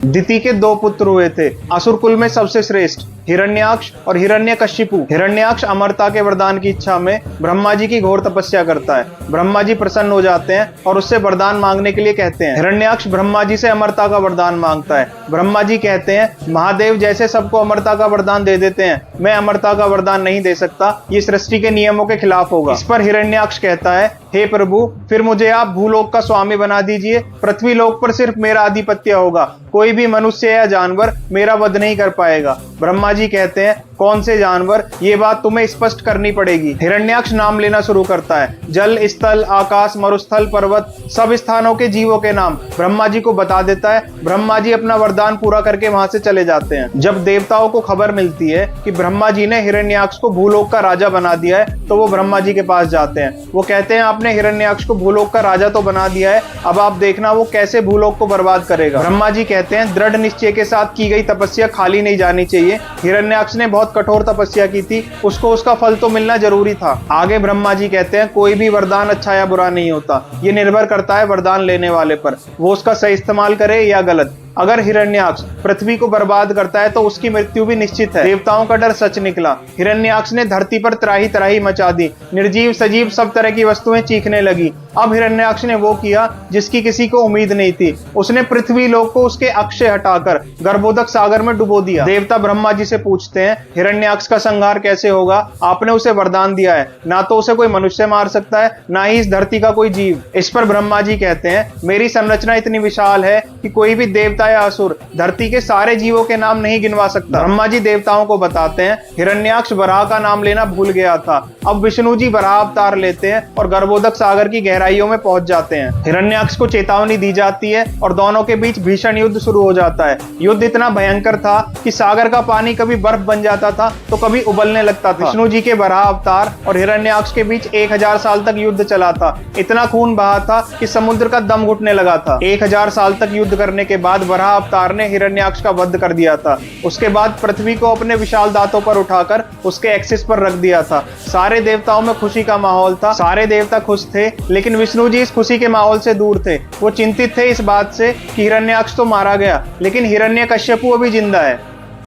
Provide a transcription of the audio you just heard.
दिति के दो पुत्र हुए थे, असुर कुल में सबसे श्रेष्ठ हिरण्याक्ष और हिरण्यकशिपु। हिरण्याक्ष अमरता के वरदान की इच्छा में ब्रह्मा जी की घोर तपस्या करता है। ब्रह्मा जी प्रसन्न हो जाते हैं और उससे वरदान मांगने के लिए कहते हैं। हिरण्याक्ष ब्रह्मा जी से अमरता का वरदान मांगता है। ब्रह्मा जी कहते हैं, महादेव जैसे सबको अमरता का वरदान दे देते हैं, मैं अमरता का वरदान नहीं दे सकता, ये सृष्टि के नियमों के खिलाफ होगा। इस पर हिरण्याक्ष कहता है, हे प्रभु, फिर मुझे आप भूलोक का स्वामी बना दीजिए, पृथ्वी लोक पर सिर्फ मेरा आधिपत्य होगा, कोई भी मनुष्य या जानवर मेरा वध नहीं कर पाएगा। ब्रह्मा जी कहते हैं, कौन से जानवर, ये बात तुम्हें स्पष्ट करनी पड़ेगी। हिरण्याक्ष नाम लेना शुरू करता है। जल, स्थल, आकाश, मरुस्थल, पर्वत, सब स्थानों के जीवों के नाम ब्रह्मा जी को बता देता है। ब्रह्मा जी अपना वरदान पूरा करके वहां से चले जाते हैं। जब देवताओं को खबर मिलती है कि ब्रह्मा जी ने हिरण्याक्ष को भूलोक का राजा बना दिया है, तो वो ब्रह्मा जी के पास जाते हैं। वो कहते हैं, आपने हिरण्याक्ष को भूलोक का राजा तो बना दिया है, अब आप देखना वो कैसे भूलोक को बर्बाद करेगा। ब्रह्मा जी कहते हैं, दृढ़ निश्चय के साथ की गई तपस्या खाली नहीं जानी चाहिए। हिरण्याक्ष ने बहुत कठोर तपस्या की थी, उसको उसका फल तो मिलना जरूरी था। आगे ब्रह्मा जी कहते हैं, कोई भी वरदान अच्छा या बुरा नहीं होता, ये निर्भर करता है वरदान लेने वाले पर, वो उसका सही इस्तेमाल करे या गलत। अगर हिरण्याक्ष पृथ्वी को बर्बाद करता है तो उसकी मृत्यु भी निश्चित है। देवताओं का डर सच निकला। हिरण्याक्ष ने धरती पर त्राही त्राही मचा दी, निर्जीव सजीव सब तरह की वस्तुएं चीखने लगी। अब हिरण्याक्ष ने वो किया जिसकी किसी को उम्मीद नहीं थी, उसने पृथ्वी लोक को उसके अक्ष से हटाकर गर्भोदक सागर में डुबो दिया। देवता ब्रह्मा जी से पूछते हैं, हिरण्याक्ष का संहार कैसे होगा? आपने उसे वरदान दिया है, ना तो उसे कोई मनुष्य मार सकता है, ना ही इस धरती का कोई जीव। इस पर ब्रह्मा जी कहते हैं, मेरी संरचना इतनी विशाल है कि कोई भी देवता या असुर धरती के सारे जीवों के नाम नहीं गिनवा सकता। ब्रह्मा जी देवताओं को बताते हैं, हिरण्याक्ष वराह का नाम लेना भूल गया था। अब विष्णु जी वराह अवतार लेते हैं और गर्भोदक सागर की गहराइयों में पहुंच जाते हैं। हिरण्याक्ष को चेतावनी दी जाती है और दोनों के बीच भीषण युद्ध शुरू हो जाता है। युद्ध इतना भयंकर था कि सागर का पानी कभी बर्फ बन जाता था तो कभी उबलने लगता था। विष्णु जी के वराह अवतार और हिरण्याक्ष के बीच 1000 साल तक युद्ध चला था। इतना खून बहा था कि समुद्र का दम घुटने लगा था। 1000 साल तक युद्ध करने के बाद वराह अवतार ने हिरण्याक्ष का वध कर दिया था। उसके बाद पृथ्वी को अपने विशाल दांतों पर उठाकर उसके एक्सिस पर रख दिया था। सारे देवताओं में खुशी का माहौल था, सारे देवता खुश थे, लेकिन विष्णु जी इस खुशी के माहौल से दूर थे। वो चिंतित थे इस बात से कि हिरण्याक्ष तो मारा गया, लेकिन हिरण्यकश्यपु अभी जिंदा है।